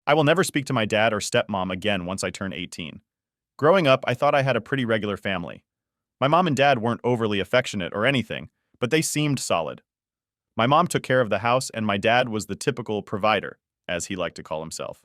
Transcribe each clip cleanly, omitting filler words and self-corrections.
I will never speak to my dad or stepmom again once I turn 18. Growing up, I thought I had a pretty regular family. My mom and dad weren't overly affectionate or anything, but they seemed solid. My mom took care of the house, and my dad was the typical provider, as he liked to call himself.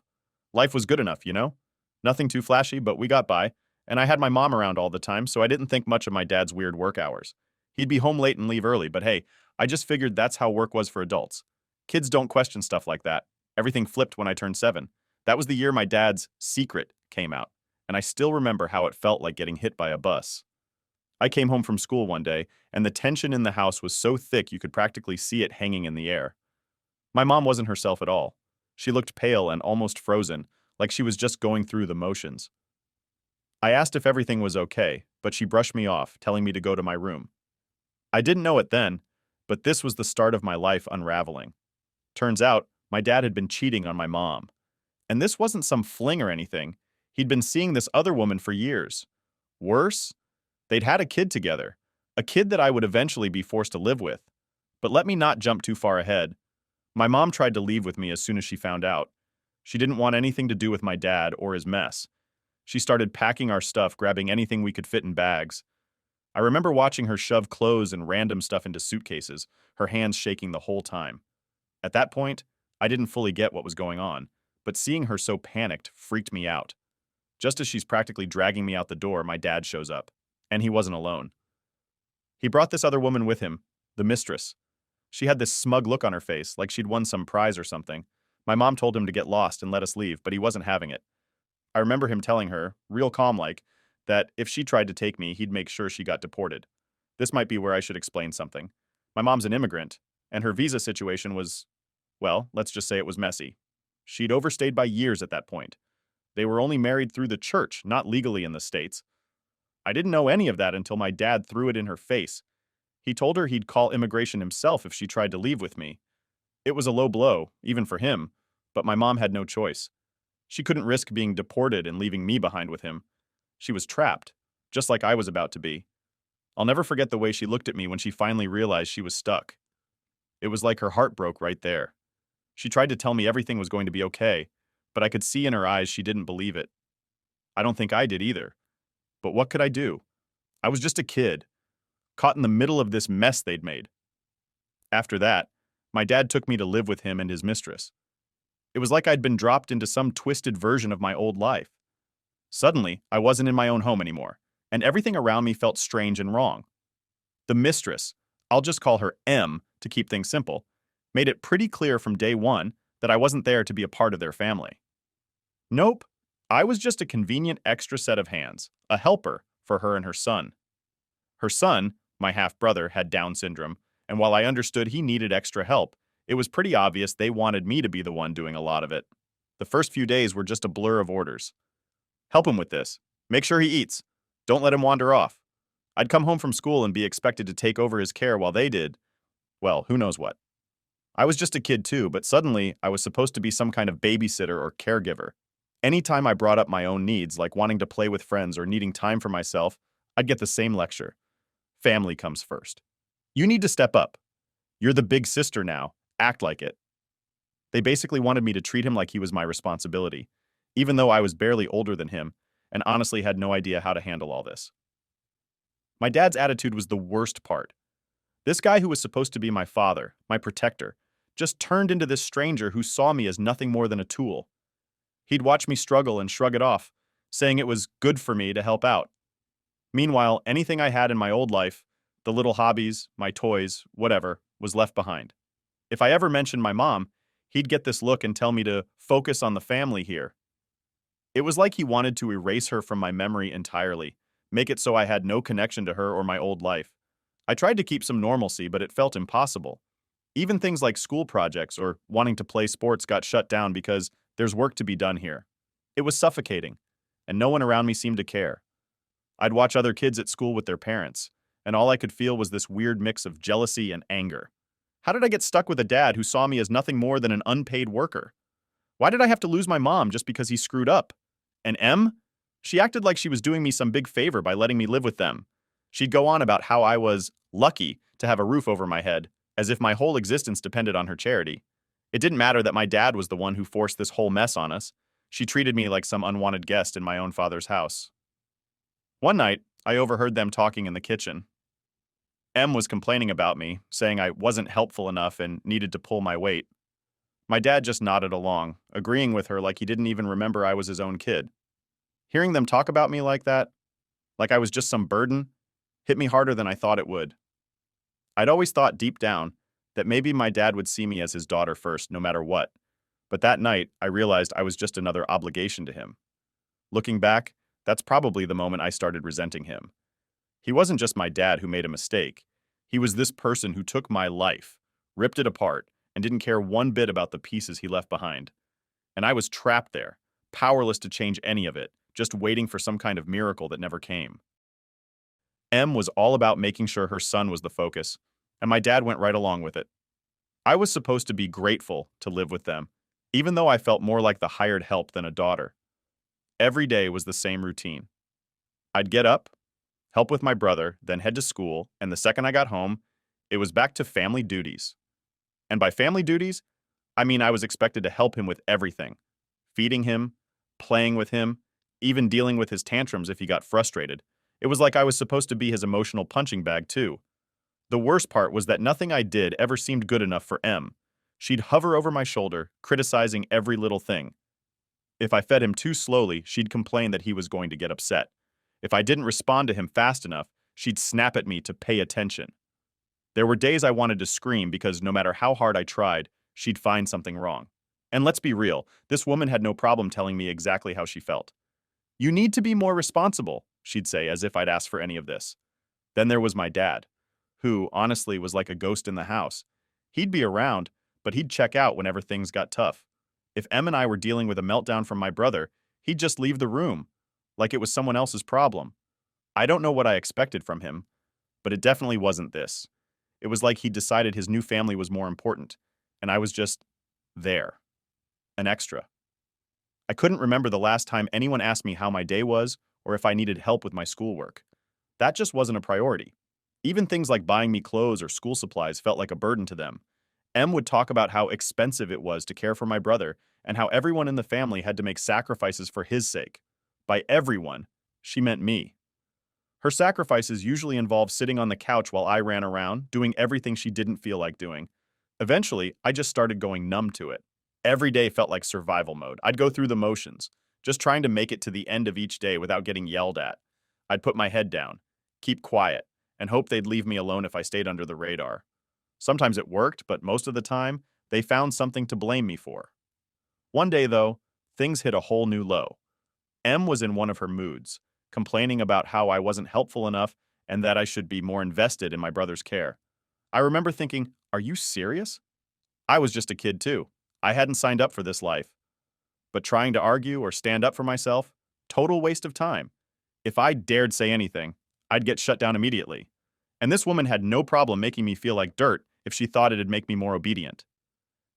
Life was good enough, you know? Nothing too flashy, but we got by, and I had my mom around all the time, so I didn't think much of my dad's weird work hours. He'd be home late and leave early, but hey, I just figured that's how work was for adults. Kids don't question stuff like that. Everything flipped when I turned 7. That was the year my dad's Secret came out, and I still remember how it felt like getting hit by a bus. I came home from school one day, and the tension in the house was so thick you could practically see it hanging in the air. My mom wasn't herself at all. She looked pale and almost frozen, like she was just going through the motions. I asked if everything was okay, but she brushed me off, telling me to go to my room. I didn't know it then, but this was the start of my life unraveling. Turns out, my dad had been cheating on my mom. And this wasn't some fling or anything. He'd been seeing this other woman for years. Worse, they'd had a kid together, a kid that I would eventually be forced to live with. But let me not jump too far ahead. My mom tried to leave with me as soon as she found out. She didn't want anything to do with my dad or his mess. She started packing our stuff, grabbing anything we could fit in bags. I remember watching her shove clothes and random stuff into suitcases, her hands shaking the whole time. At that point, I didn't fully get what was going on, but seeing her so panicked freaked me out. Just as she's practically dragging me out the door, my dad shows up. And he wasn't alone. He brought this other woman with him, the mistress. She had this smug look on her face, like she'd won some prize or something. My mom told him to get lost and let us leave, but he wasn't having it. I remember him telling her, real calm-like, that if she tried to take me, he'd make sure she got deported. This might be where I should explain something. My mom's an immigrant, and her visa situation was, well, let's just say it was messy. She'd overstayed by years at that point. They were only married through the church, not legally in the States. I didn't know any of that until my dad threw it in her face. He told her he'd call immigration himself if she tried to leave with me. It was a low blow, even for him, but my mom had no choice. She couldn't risk being deported and leaving me behind with him. She was trapped, just like I was about to be. I'll never forget the way she looked at me when she finally realized she was stuck. It was like her heart broke right there. She tried to tell me everything was going to be okay, but I could see in her eyes she didn't believe it. I don't think I did either. But what could I do? I was just a kid, caught in the middle of this mess they'd made. After that, my dad took me to live with him and his mistress. It was like I'd been dropped into some twisted version of my old life. Suddenly, I wasn't in my own home anymore, and everything around me felt strange and wrong. The mistress, I'll just call her M to keep things simple, made it pretty clear from day one that I wasn't there to be a part of their family. Nope, I was just a convenient extra set of hands, a helper for her and her son. Her son, my half-brother, had Down syndrome, and while I understood he needed extra help, it was pretty obvious they wanted me to be the one doing a lot of it. The first few days were just a blur of orders. Help him with this. Make sure he eats. Don't let him wander off. I'd come home from school and be expected to take over his care while they did, well, who knows what. I was just a kid too, but suddenly I was supposed to be some kind of babysitter or caregiver. Anytime I brought up my own needs, like wanting to play with friends or needing time for myself, I'd get the same lecture. Family comes first. You need to step up. You're the big sister now. Act like it. They basically wanted me to treat him like he was my responsibility, even though I was barely older than him and honestly had no idea how to handle all this. My dad's attitude was the worst part. This guy who was supposed to be my father, my protector, just turned into this stranger who saw me as nothing more than a tool. He'd watch me struggle and shrug it off, saying it was good for me to help out. Meanwhile, anything I had in my old life, the little hobbies, my toys, whatever, was left behind. If I ever mentioned my mom, he'd get this look and tell me to focus on the family here. It was like he wanted to erase her from my memory entirely, make it so I had no connection to her or my old life. I tried to keep some normalcy, but it felt impossible. Even things like school projects or wanting to play sports got shut down because there's work to be done here. It was suffocating, and no one around me seemed to care. I'd watch other kids at school with their parents, and all I could feel was this weird mix of jealousy and anger. How did I get stuck with a dad who saw me as nothing more than an unpaid worker? Why did I have to lose my mom just because he screwed up? And M? She acted like she was doing me some big favor by letting me live with them. She'd go on about how I was lucky to have a roof over my head, as if my whole existence depended on her charity. It didn't matter that my dad was the one who forced this whole mess on us. She treated me like some unwanted guest in my own father's house. One night, I overheard them talking in the kitchen. Em was complaining about me, saying I wasn't helpful enough and needed to pull my weight. My dad just nodded along, agreeing with her like he didn't even remember I was his own kid. Hearing them talk about me like that, like I was just some burden, hit me harder than I thought it would. I'd always thought deep down that maybe my dad would see me as his daughter first, no matter what. But that night, I realized I was just another obligation to him. Looking back, that's probably the moment I started resenting him. He wasn't just my dad who made a mistake. He was this person who took my life, ripped it apart, and didn't care one bit about the pieces he left behind. And I was trapped there, powerless to change any of it, just waiting for some kind of miracle that never came. Em was all about making sure her son was the focus, and my dad went right along with it. I was supposed to be grateful to live with them, even though I felt more like the hired help than a daughter. Every day was the same routine. I'd get up, help with my brother, then head to school, and the second I got home, it was back to family duties. And by family duties, I mean I was expected to help him with everything: feeding him, playing with him, even dealing with his tantrums if he got frustrated. It was like I was supposed to be his emotional punching bag, too. The worst part was that nothing I did ever seemed good enough for Em. She'd hover over my shoulder, criticizing every little thing. If I fed him too slowly, she'd complain that he was going to get upset. If I didn't respond to him fast enough, she'd snap at me to pay attention. There were days I wanted to scream because no matter how hard I tried, she'd find something wrong. And let's be real, this woman had no problem telling me exactly how she felt. "You need to be more responsible," she'd say, as if I'd asked for any of this. Then there was my dad, who, honestly, was like a ghost in the house. He'd be around, but he'd check out whenever things got tough. If Em and I were dealing with a meltdown from my brother, he'd just leave the room, like it was someone else's problem. I don't know what I expected from him, but it definitely wasn't this. It was like he decided his new family was more important, and I was just there, an extra. I couldn't remember the last time anyone asked me how my day was or if I needed help with my schoolwork. That just wasn't a priority. Even things like buying me clothes or school supplies felt like a burden to them. Em would talk about how expensive it was to care for my brother and how everyone in the family had to make sacrifices for his sake. By everyone, she meant me. Her sacrifices usually involved sitting on the couch while I ran around, doing everything she didn't feel like doing. Eventually, I just started going numb to it. Every day felt like survival mode. I'd go through the motions, just trying to make it to the end of each day without getting yelled at. I'd put my head down, keep quiet, and hope they'd leave me alone if I stayed under the radar. Sometimes it worked, but most of the time, they found something to blame me for. One day, though, things hit a whole new low. Em was in one of her moods, complaining about how I wasn't helpful enough and that I should be more invested in my brother's care. I remember thinking, are you serious? I was just a kid too. I hadn't signed up for this life. But trying to argue or stand up for myself, total waste of time. If I dared say anything, I'd get shut down immediately. And this woman had no problem making me feel like dirt if she thought it'd make me more obedient.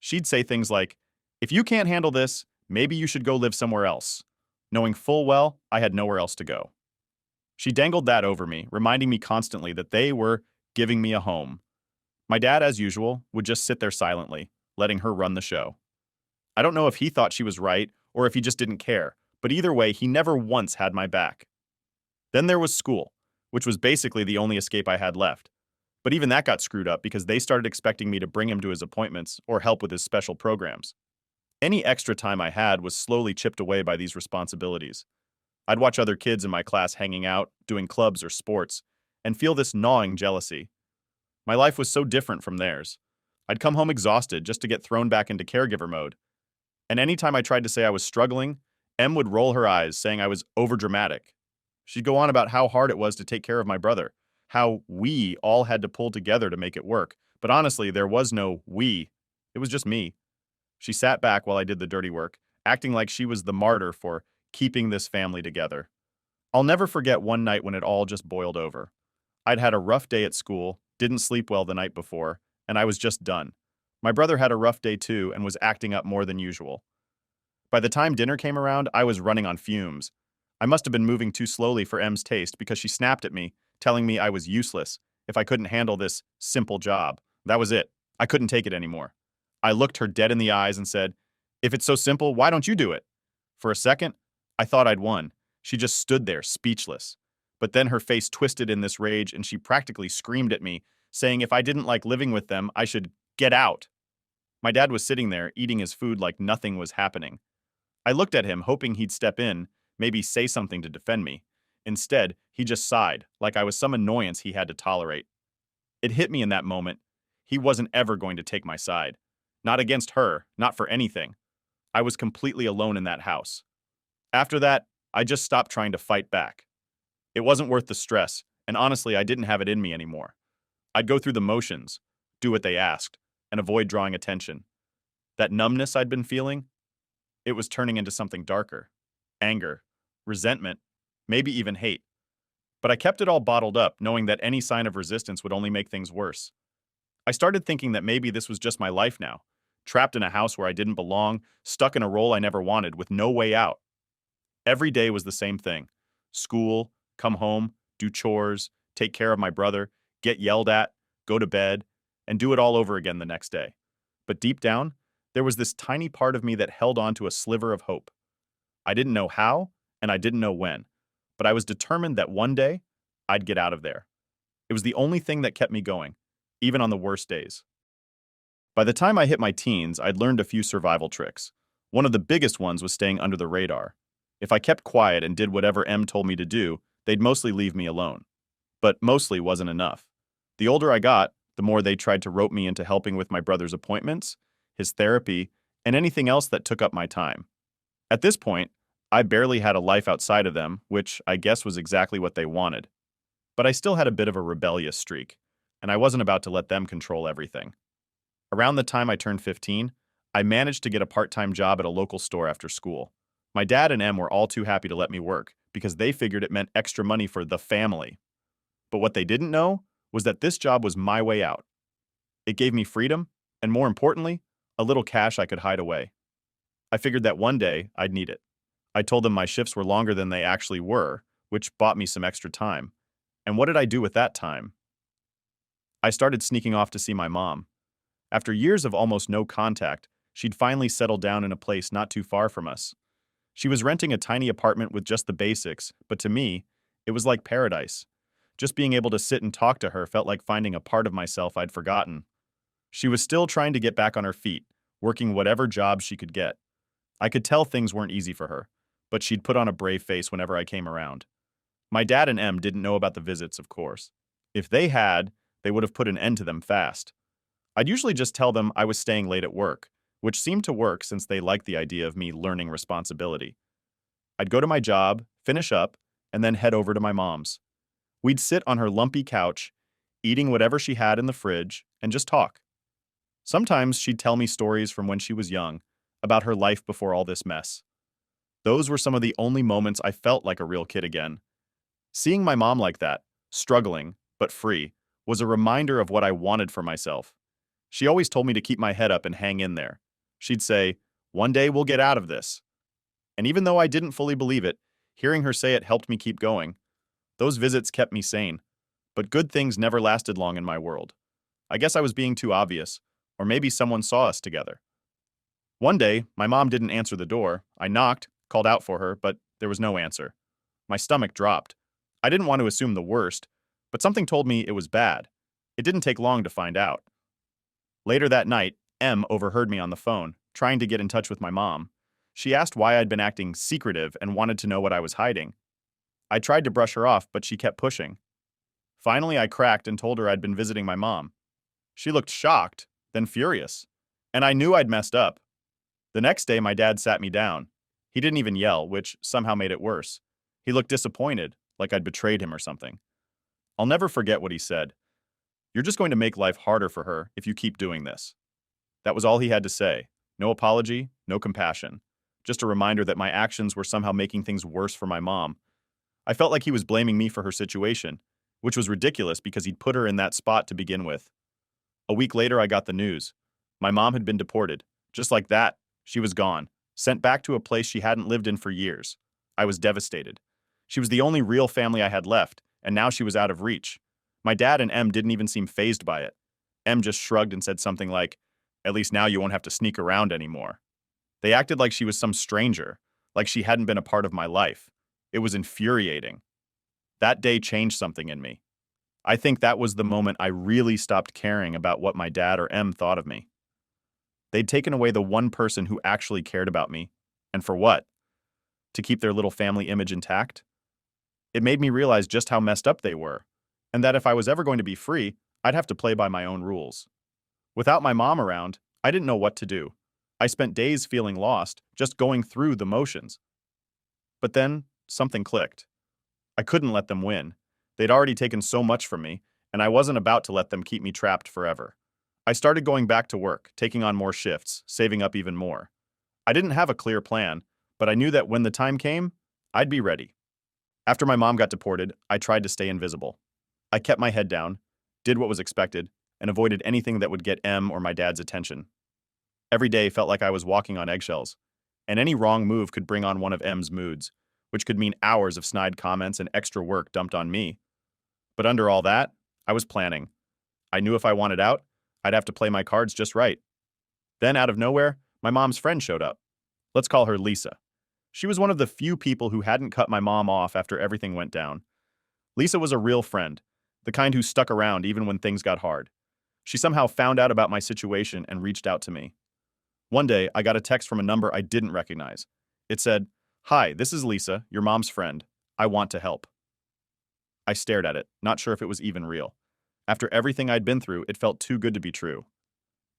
She'd say things like, "If you can't handle this, maybe you should go live somewhere else," knowing full well I had nowhere else to go. She dangled that over me, reminding me constantly that they were giving me a home. My dad, as usual, would just sit there silently, letting her run the show. I don't know if he thought she was right or if he just didn't care, but either way, he never once had my back. Then there was school, which was basically the only escape I had left. But even that got screwed up because they started expecting me to bring him to his appointments or help with his special programs. Any extra time I had was slowly chipped away by these responsibilities. I'd watch other kids in my class hanging out, doing clubs or sports, and feel this gnawing jealousy. My life was so different from theirs. I'd come home exhausted just to get thrown back into caregiver mode. And anytime I tried to say I was struggling, Em would roll her eyes, saying I was overdramatic. She'd go on about how hard it was to take care of my brother, how we all had to pull together to make it work. But honestly, there was no we. It was just me. She sat back while I did the dirty work, acting like she was the martyr for keeping this family together. I'll never forget one night when it all just boiled over. I'd had a rough day at school, didn't sleep well the night before, and I was just done. My brother had a rough day too and was acting up more than usual. By the time dinner came around, I was running on fumes. I must have been moving too slowly for Em's taste because she snapped at me, telling me I was useless if I couldn't handle this simple job. That was it. I couldn't take it anymore. I looked her dead in the eyes and said, "If it's so simple, why don't you do it?" For a second, I thought I'd won. She just stood there, speechless. But then her face twisted in this rage and she practically screamed at me, saying if I didn't like living with them, I should get out. My dad was sitting there, eating his food like nothing was happening. I looked at him, hoping he'd step in, maybe say something to defend me. Instead, he just sighed, like I was some annoyance he had to tolerate. It hit me in that moment. He wasn't ever going to take my side. Not against her, not for anything. I was completely alone in that house. After that, I just stopped trying to fight back. It wasn't worth the stress, and honestly, I didn't have it in me anymore. I'd go through the motions, do what they asked, and avoid drawing attention. That numbness I'd been feeling, it was turning into something darker. Anger, resentment, maybe even hate. But I kept it all bottled up, knowing that any sign of resistance would only make things worse. I started thinking that maybe this was just my life now, trapped in a house where I didn't belong, stuck in a role I never wanted, with no way out. Every day was the same thing. School, come home, do chores, take care of my brother, get yelled at, go to bed, and do it all over again the next day. But deep down, there was this tiny part of me that held on to a sliver of hope. I didn't know how, and I didn't know when, but I was determined that one day, I'd get out of there. It was the only thing that kept me going, even on the worst days. By the time I hit my teens, I'd learned a few survival tricks. One of the biggest ones was staying under the radar. If I kept quiet and did whatever M told me to do, they'd mostly leave me alone. But mostly wasn't enough. The older I got, the more they tried to rope me into helping with my brother's appointments, his therapy, and anything else that took up my time. At this point, I barely had a life outside of them, which I guess was exactly what they wanted. But I still had a bit of a rebellious streak, and I wasn't about to let them control everything. Around the time I turned 15, I managed to get a part-time job at a local store after school. My dad and Em were all too happy to let me work because they figured it meant extra money for the family. But what they didn't know was that this job was my way out. It gave me freedom, and more importantly, a little cash I could hide away. I figured that one day I'd need it. I told them my shifts were longer than they actually were, which bought me some extra time. And what did I do with that time? I started sneaking off to see my mom. After years of almost no contact, she'd finally settled down in a place not too far from us. She was renting a tiny apartment with just the basics, but to me, it was like paradise. Just being able to sit and talk to her felt like finding a part of myself I'd forgotten. She was still trying to get back on her feet, working whatever job she could get. I could tell things weren't easy for her, but she'd put on a brave face whenever I came around. My dad and Em didn't know about the visits, of course. If they had, they would have put an end to them fast. I'd usually just tell them I was staying late at work, which seemed to work since they liked the idea of me learning responsibility. I'd go to my job, finish up, and then head over to my mom's. We'd sit on her lumpy couch, eating whatever she had in the fridge, and just talk. Sometimes she'd tell me stories from when she was young, about her life before all this mess. Those were some of the only moments I felt like a real kid again. Seeing my mom like that, struggling, but free, was a reminder of what I wanted for myself. She always told me to keep my head up and hang in there. She'd say, "One day we'll get out of this." And even though I didn't fully believe it, hearing her say it helped me keep going. Those visits kept me sane. But good things never lasted long in my world. I guess I was being too obvious, or maybe someone saw us together. One day, my mom didn't answer the door. I knocked, called out for her, but there was no answer. My stomach dropped. I didn't want to assume the worst, but something told me it was bad. It didn't take long to find out. Later that night, Em overheard me on the phone, trying to get in touch with my mom. She asked why I'd been acting secretive and wanted to know what I was hiding. I tried to brush her off, but she kept pushing. Finally, I cracked and told her I'd been visiting my mom. She looked shocked, then furious, and I knew I'd messed up. The next day, my dad sat me down. He didn't even yell, which somehow made it worse. He looked disappointed, like I'd betrayed him or something. I'll never forget what he said. "You're just going to make life harder for her if you keep doing this." That was all he had to say. No apology, no compassion. Just a reminder that my actions were somehow making things worse for my mom. I felt like he was blaming me for her situation, which was ridiculous because he'd put her in that spot to begin with. A week later, I got the news. My mom had been deported. Just like that, she was gone, sent back to a place she hadn't lived in for years. I was devastated. She was the only real family I had left, and now she was out of reach. My dad and Em didn't even seem fazed by it. Em just shrugged and said something like, At least now you won't have to sneak around anymore. They acted like she was some stranger, like she hadn't been a part of my life. It was infuriating. That day changed something in me. I think that was the moment I really stopped caring about what my dad or Em thought of me. They'd taken away the one person who actually cared about me. And for what? To keep their little family image intact? It made me realize just how messed up they were, and that if I was ever going to be free, I'd have to play by my own rules. Without my mom around, I didn't know what to do. I spent days feeling lost, just going through the motions. But then, something clicked. I couldn't let them win. They'd already taken so much from me, and I wasn't about to let them keep me trapped forever. I started going back to work, taking on more shifts, saving up even more. I didn't have a clear plan, but I knew that when the time came, I'd be ready. After my mom got deported, I tried to stay invisible. I kept my head down, did what was expected, and avoided anything that would get Em or my dad's attention. Every day felt like I was walking on eggshells, and any wrong move could bring on one of Em's moods, which could mean hours of snide comments and extra work dumped on me. But under all that, I was planning. I knew if I wanted out, I'd have to play my cards just right. Then, out of nowhere, my mom's friend showed up. Let's call her Lisa. She was one of the few people who hadn't cut my mom off after everything went down. Lisa was a real friend, the kind who stuck around even when things got hard. She somehow found out about my situation and reached out to me. One day, I got a text from a number I didn't recognize. It said, "Hi, this is Lisa, your mom's friend. I want to help." I stared at it, not sure if it was even real. After everything I'd been through, it felt too good to be true.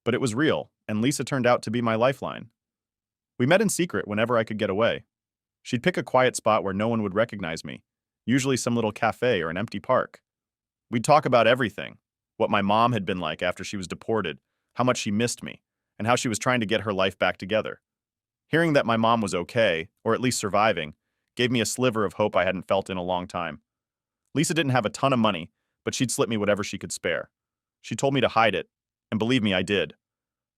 But it was real, and Lisa turned out to be my lifeline. We met in secret whenever I could get away. She'd pick a quiet spot where no one would recognize me, usually some little cafe or an empty park. We'd talk about everything, what my mom had been like after she was deported, how much she missed me, and how she was trying to get her life back together. Hearing that my mom was okay, or at least surviving, gave me a sliver of hope I hadn't felt in a long time. Lisa didn't have a ton of money, but she'd slip me whatever she could spare. She told me to hide it, and believe me, I did.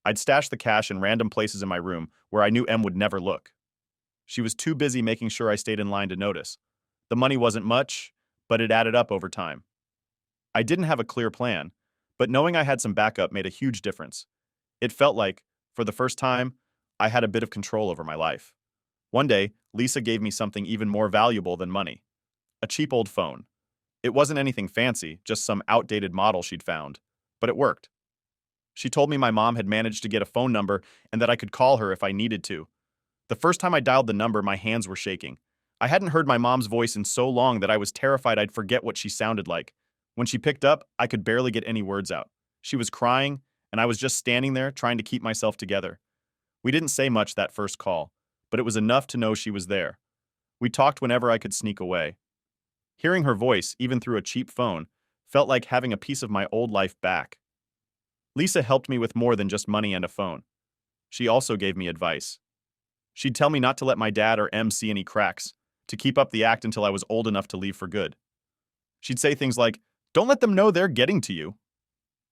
I'd stash the cash in random places in my room where I knew Em would never look. She was too busy making sure I stayed in line to notice. The money wasn't much, but it added up over time. I didn't have a clear plan, but knowing I had some backup made a huge difference. It felt like, for the first time, I had a bit of control over my life. One day, Lisa gave me something even more valuable than money. A cheap old phone. It wasn't anything fancy, just some outdated model she'd found. But it worked. She told me my mom had managed to get a phone number and that I could call her if I needed to. The first time I dialed the number, my hands were shaking. I hadn't heard my mom's voice in so long that I was terrified I'd forget what she sounded like. When she picked up, I could barely get any words out. She was crying, and I was just standing there trying to keep myself together. We didn't say much that first call, but it was enough to know she was there. We talked whenever I could sneak away. Hearing her voice, even through a cheap phone, felt like having a piece of my old life back. Lisa helped me with more than just money and a phone. She also gave me advice. She'd tell me not to let my dad or Em see any cracks, to keep up the act until I was old enough to leave for good. She'd say things like, "Don't let them know they're getting to you."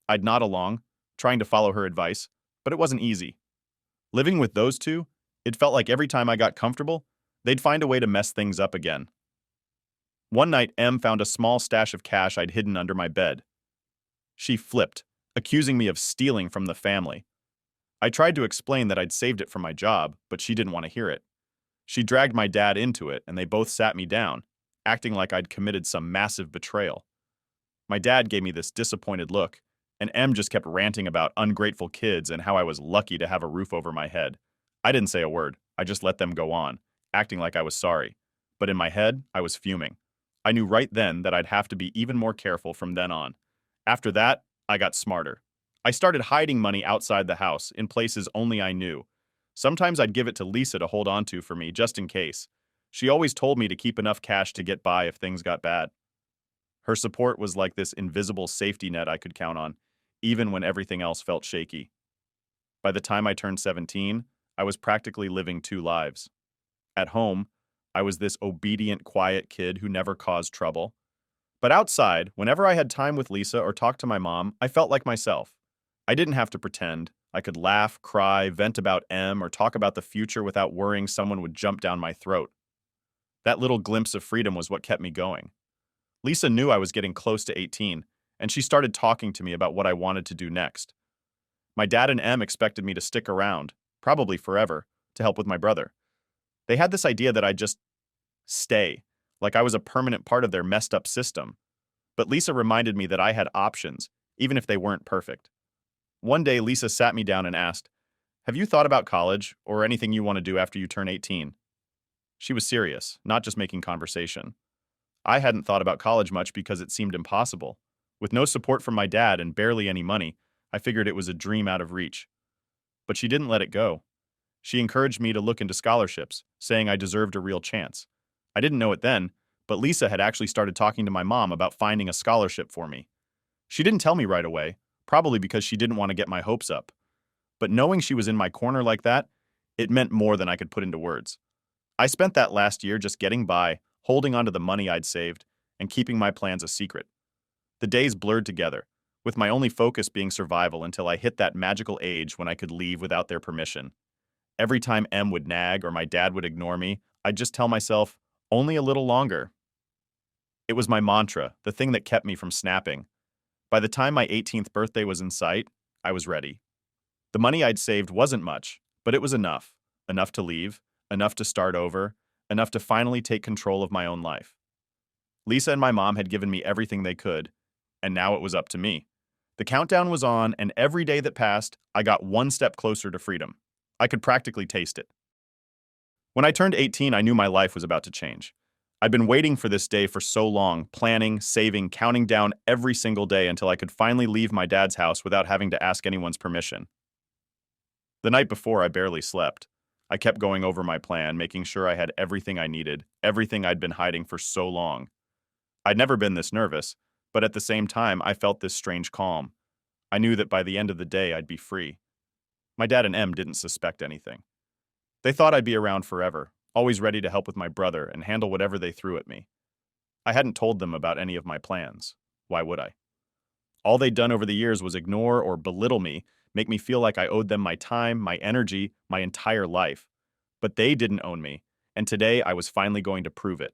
I'd nod along, trying to follow her advice, but it wasn't easy. Living with those two, it felt like every time I got comfortable, they'd find a way to mess things up again. One night, Em found a small stash of cash I'd hidden under my bed. She flipped, accusing me of stealing from the family. I tried to explain that I'd saved it for my job, but she didn't want to hear it. She dragged my dad into it, and they both sat me down, acting like I'd committed some massive betrayal. My dad gave me this disappointed look, and Em just kept ranting about ungrateful kids and how I was lucky to have a roof over my head. I didn't say a word. I just let them go on, acting like I was sorry. But in my head, I was fuming. I knew right then that I'd have to be even more careful from then on. After that, I got smarter. I started hiding money outside the house, in places only I knew. Sometimes I'd give it to Lisa to hold on to for me, just in case. She always told me to keep enough cash to get by if things got bad. Her support was like this invisible safety net I could count on, even when everything else felt shaky. By the time I turned 17, I was practically living two lives. At home, I was this obedient, quiet kid who never caused trouble. But outside, whenever I had time with Lisa or talked to my mom, I felt like myself. I didn't have to pretend. I could laugh, cry, vent about Em, or talk about the future without worrying someone would jump down my throat. That little glimpse of freedom was what kept me going. Lisa knew I was getting close to 18, and she started talking to me about what I wanted to do next. My dad and Em expected me to stick around, probably forever, to help with my brother. They had this idea that I'd just stay, like I was a permanent part of their messed up system. But Lisa reminded me that I had options, even if they weren't perfect. One day, Lisa sat me down and asked, "Have you thought about college or anything you want to do after you turn 18?" She was serious, not just making conversation. I hadn't thought about college much because it seemed impossible. With no support from my dad and barely any money, I figured it was a dream out of reach. But she didn't let it go. She encouraged me to look into scholarships, saying I deserved a real chance. I didn't know it then, but Lisa had actually started talking to my mom about finding a scholarship for me. She didn't tell me right away, probably because she didn't want to get my hopes up. But knowing she was in my corner like that, it meant more than I could put into words. I spent that last year just getting by, holding onto the money I'd saved, and keeping my plans a secret. The days blurred together, with my only focus being survival until I hit that magical age when I could leave without their permission. Every time Em would nag or my dad would ignore me, I'd just tell myself, only a little longer. It was my mantra, the thing that kept me from snapping. By the time my 18th birthday was in sight, I was ready. The money I'd saved wasn't much, but it was enough. Enough to leave, enough to start over, enough to finally take control of my own life. Lisa and my mom had given me everything they could, and now it was up to me. The countdown was on, and every day that passed, I got one step closer to freedom. I could practically taste it. When I turned 18, I knew my life was about to change. I'd been waiting for this day for so long, planning, saving, counting down every single day until I could finally leave my dad's house without having to ask anyone's permission. The night before, I barely slept. I kept going over my plan, making sure I had everything I needed, everything I'd been hiding for so long. I'd never been this nervous, but at the same time, I felt this strange calm. I knew that by the end of the day, I'd be free. My dad and Em didn't suspect anything. They thought I'd be around forever, always ready to help with my brother and handle whatever they threw at me. I hadn't told them about any of my plans. Why would I? All they'd done over the years was ignore or belittle me, make me feel like I owed them my time, my energy, my entire life. But they didn't own me, and today I was finally going to prove it.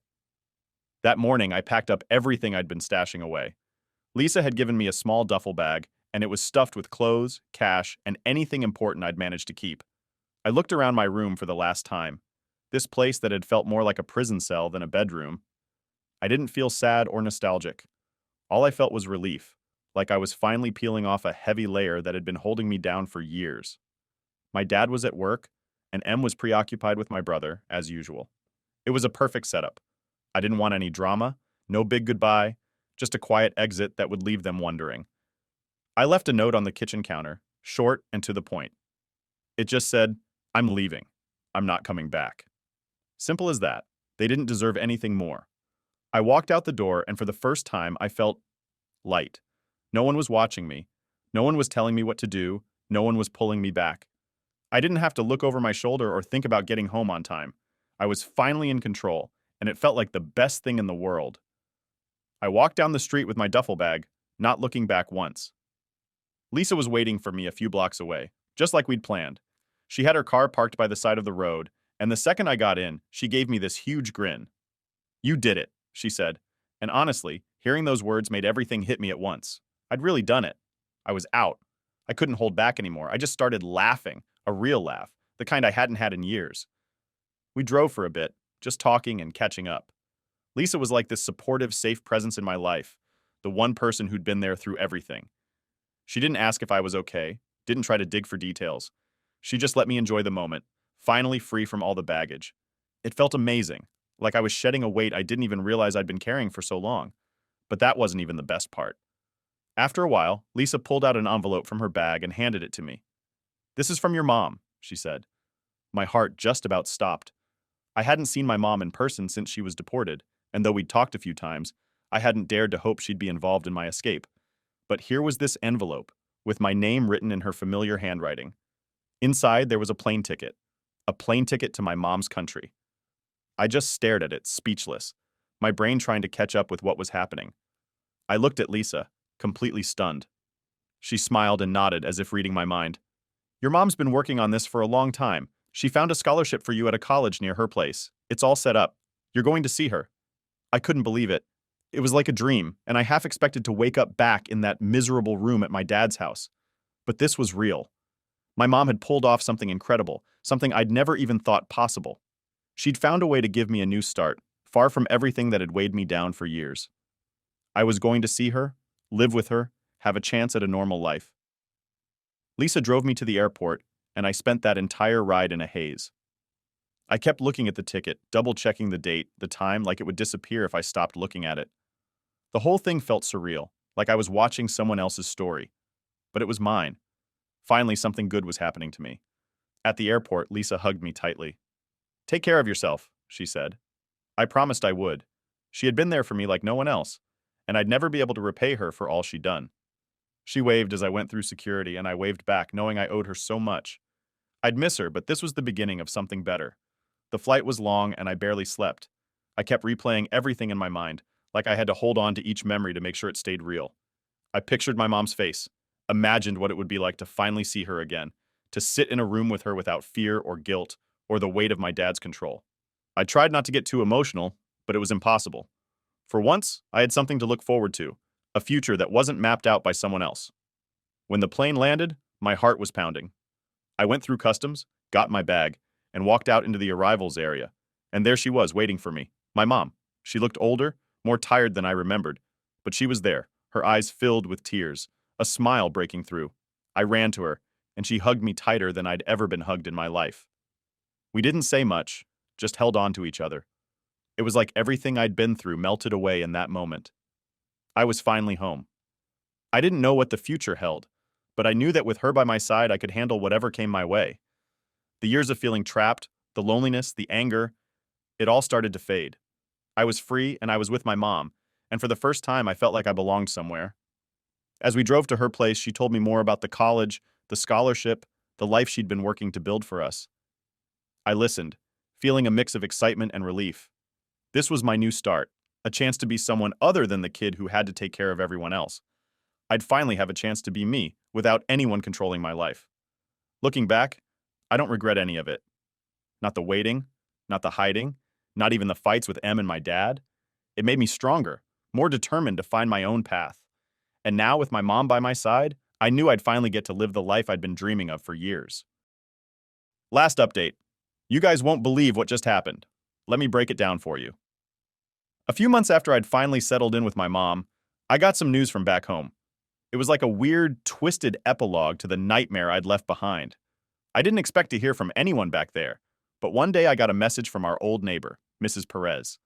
That morning, I packed up everything I'd been stashing away. Lisa had given me a small duffel bag, and it was stuffed with clothes, cash, and anything important I'd managed to keep. I looked around my room for the last time. This place that had felt more like a prison cell than a bedroom. I didn't feel sad or nostalgic. All I felt was relief, like I was finally peeling off a heavy layer that had been holding me down for years. My dad was at work, and Em was preoccupied with my brother, as usual. It was a perfect setup. I didn't want any drama, no big goodbye, just a quiet exit that would leave them wondering. I left a note on the kitchen counter, short and to the point. It just said, "I'm leaving. I'm not coming back." Simple as that. They didn't deserve anything more. I walked out the door, and for the first time, I felt light. No one was watching me. No one was telling me what to do. No one was pulling me back. I didn't have to look over my shoulder or think about getting home on time. I was finally in control, and it felt like the best thing in the world. I walked down the street with my duffel bag, not looking back once. Lisa was waiting for me a few blocks away, just like we'd planned. She had her car parked by the side of the road, and the second I got in, she gave me this huge grin. "You did it," she said. And honestly, hearing those words made everything hit me at once. I'd really done it. I was out. I couldn't hold back anymore. I just started laughing, a real laugh, the kind I hadn't had in years. We drove for a bit, just talking and catching up. Lisa was like this supportive, safe presence in my life, the one person who'd been there through everything. She didn't ask if I was okay, didn't try to dig for details. She just let me enjoy the moment, finally free from all the baggage. It felt amazing, like I was shedding a weight I didn't even realize I'd been carrying for so long. But that wasn't even the best part. After a while, Lisa pulled out an envelope from her bag and handed it to me. "This is from your mom," she said. My heart just about stopped. I hadn't seen my mom in person since she was deported, and though we'd talked a few times, I hadn't dared to hope she'd be involved in my escape. But here was this envelope, with my name written in her familiar handwriting. Inside, there was a plane ticket to my mom's country. I just stared at it, speechless, my brain trying to catch up with what was happening. I looked at Lisa, completely stunned. She smiled and nodded as if reading my mind. "Your mom's been working on this for a long time. She found a scholarship for you at a college near her place. It's all set up. You're going to see her." I couldn't believe it. It was like a dream, and I half expected to wake up back in that miserable room at my dad's house. But this was real. My mom had pulled off something incredible, something I'd never even thought possible. She'd found a way to give me a new start, far from everything that had weighed me down for years. I was going to see her, live with her, have a chance at a normal life. Lisa drove me to the airport, and I spent that entire ride in a haze. I kept looking at the ticket, double-checking the date, the time, like it would disappear if I stopped looking at it. The whole thing felt surreal, like I was watching someone else's story. But it was mine. Finally, something good was happening to me. At the airport, Lisa hugged me tightly. "Take care of yourself," she said. I promised I would. She had been there for me like no one else, and I'd never be able to repay her for all she'd done. She waved as I went through security, and I waved back, knowing I owed her so much. I'd miss her, but this was the beginning of something better. The flight was long, and I barely slept. I kept replaying everything in my mind, like I had to hold on to each memory to make sure it stayed real. I pictured my mom's face, imagined what it would be like to finally see her again, to sit in a room with her without fear or guilt, or the weight of my dad's control. I tried not to get too emotional, but it was impossible. For once, I had something to look forward to, a future that wasn't mapped out by someone else. When the plane landed, my heart was pounding. I went through customs, got my bag, and walked out into the arrivals area. And there she was, waiting for me, my mom. She looked older, more tired than I remembered, but she was there, her eyes filled with tears, a smile breaking through. I ran to her, and she hugged me tighter than I'd ever been hugged in my life. We didn't say much, just held on to each other. It was like everything I'd been through melted away in that moment. I was finally home. I didn't know what the future held, but I knew that with her by my side, I could handle whatever came my way. The years of feeling trapped, the loneliness, the anger, it all started to fade. I was free, and I was with my mom, and for the first time, I felt like I belonged somewhere. As we drove to her place, she told me more about the college, the scholarship, the life she'd been working to build for us. I listened, feeling a mix of excitement and relief. This was my new start, a chance to be someone other than the kid who had to take care of everyone else. I'd finally have a chance to be me, without anyone controlling my life. Looking back, I don't regret any of it. Not the waiting, not the hiding, not even the fights with Em and my dad. It made me stronger, more determined to find my own path. And now, with my mom by my side, I knew I'd finally get to live the life I'd been dreaming of for years. Last update. You guys won't believe what just happened. Let me break it down for you. A few months after I'd finally settled in with my mom, I got some news from back home. It was like a weird, twisted epilogue to the nightmare I'd left behind. I didn't expect to hear from anyone back there, but one day I got a message from our old neighbor, Mrs. Perez.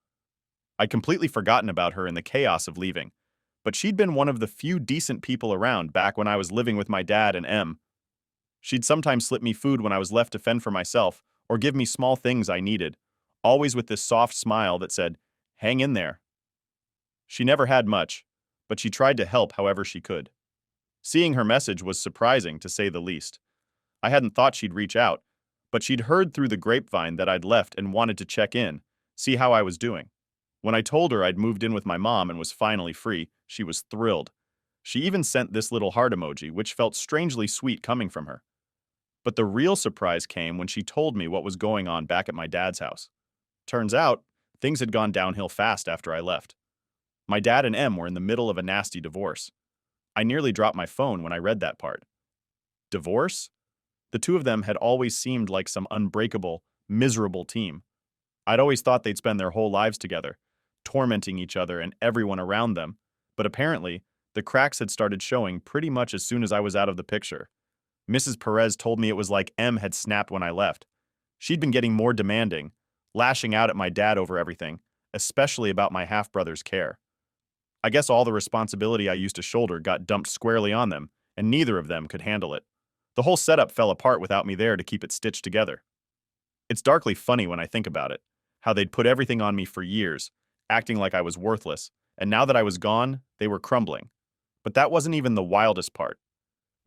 I'd completely forgotten about her in the chaos of leaving, but she'd been one of the few decent people around back when I was living with my dad and Em. She'd sometimes slip me food when I was left to fend for myself, or give me small things I needed, always with this soft smile that said, "Hang in there." She never had much, but she tried to help however she could. Seeing her message was surprising, to say the least. I hadn't thought she'd reach out, but she'd heard through the grapevine that I'd left and wanted to check in, see how I was doing. When I told her I'd moved in with my mom and was finally free, she was thrilled. She even sent this little heart emoji, which felt strangely sweet coming from her. But the real surprise came when she told me what was going on back at my dad's house. Turns out, things had gone downhill fast after I left. My dad and Em were in the middle of a nasty divorce. I nearly dropped my phone when I read that part. Divorce? The two of them had always seemed like some unbreakable, miserable team. I'd always thought they'd spend their whole lives together, tormenting each other and everyone around them, but apparently, the cracks had started showing pretty much as soon as I was out of the picture. Mrs. Perez told me it was like Em had snapped when I left. She'd been getting more demanding, lashing out at my dad over everything, especially about my half-brother's care. I guess all the responsibility I used to shoulder got dumped squarely on them, and neither of them could handle it. The whole setup fell apart without me there to keep it stitched together. It's darkly funny when I think about it, how they'd put everything on me for years, acting like I was worthless, and now that I was gone, they were crumbling. But that wasn't even the wildest part.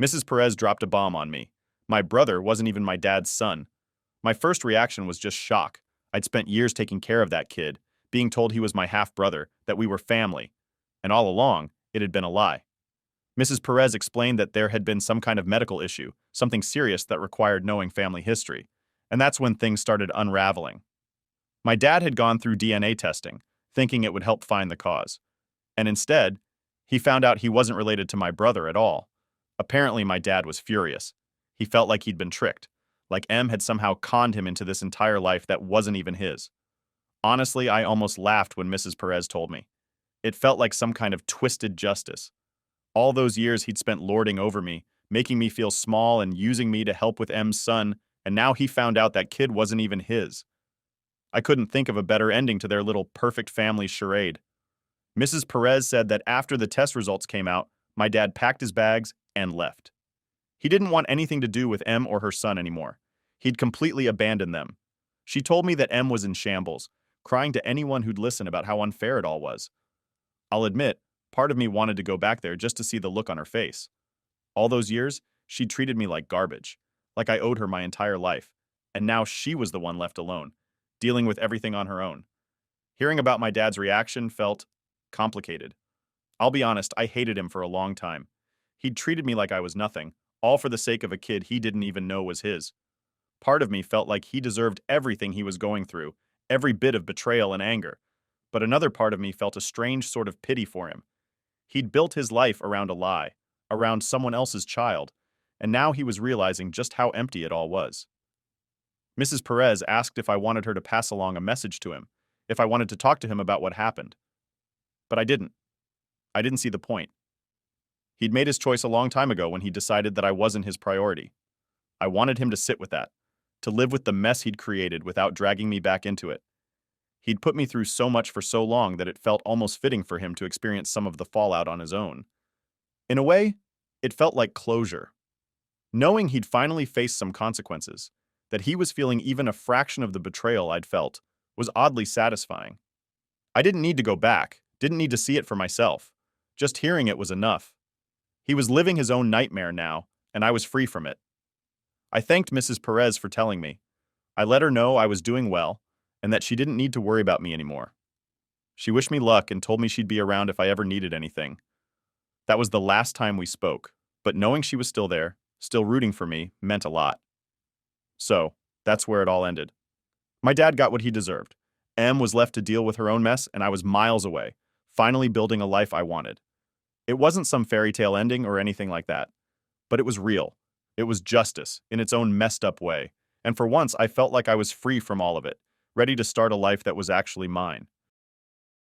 Mrs. Perez dropped a bomb on me. My brother wasn't even my dad's son. My first reaction was just shock. I'd spent years taking care of that kid, being told he was my half-brother, that we were family. And all along, it had been a lie. Mrs. Perez explained that there had been some kind of medical issue, something serious that required knowing family history. And that's when things started unraveling. My dad had gone through DNA testing, thinking it would help find the cause. And instead, he found out he wasn't related to my brother at all. Apparently, my dad was furious. He felt like he'd been tricked, like M had somehow conned him into this entire life that wasn't even his. Honestly, I almost laughed when Mrs. Perez told me. It felt like some kind of twisted justice. All those years he'd spent lording over me, making me feel small and using me to help with M's son, and now he found out that kid wasn't even his. I couldn't think of a better ending to their little perfect family charade. Mrs. Perez said that after the test results came out, my dad packed his bags and left. He didn't want anything to do with M or her son anymore. He'd completely abandoned them. She told me that M was in shambles, crying to anyone who'd listen about how unfair it all was. I'll admit, part of me wanted to go back there just to see the look on her face. All those years, she'd treated me like garbage, like I owed her my entire life, and now she was the one left alone, dealing with everything on her own. Hearing about my dad's reaction felt complicated. I'll be honest, I hated him for a long time. He'd treated me like I was nothing, all for the sake of a kid he didn't even know was his. Part of me felt like he deserved everything he was going through, every bit of betrayal and anger. But another part of me felt a strange sort of pity for him. He'd built his life around a lie, around someone else's child, and now he was realizing just how empty it all was. Mrs. Perez asked if I wanted her to pass along a message to him, if I wanted to talk to him about what happened. But I didn't. I didn't see the point. He'd made his choice a long time ago when he decided that I wasn't his priority. I wanted him to sit with that, to live with the mess he'd created without dragging me back into it. He'd put me through so much for so long that it felt almost fitting for him to experience some of the fallout on his own. In a way, it felt like closure. Knowing he'd finally faced some consequences, that he was feeling even a fraction of the betrayal I'd felt, was oddly satisfying. I didn't need to go back, didn't need to see it for myself. Just hearing it was enough. He was living his own nightmare now, and I was free from it. I thanked Mrs. Perez for telling me. I let her know I was doing well, and that she didn't need to worry about me anymore. She wished me luck and told me she'd be around if I ever needed anything. That was the last time we spoke, but knowing she was still there, still rooting for me, meant a lot. So, that's where it all ended. My dad got what he deserved. Em was left to deal with her own mess, and I was miles away, finally building a life I wanted. It wasn't some fairy tale ending or anything like that, but it was real. It was justice, in its own messed up way, and for once I felt like I was free from all of it, ready to start a life that was actually mine.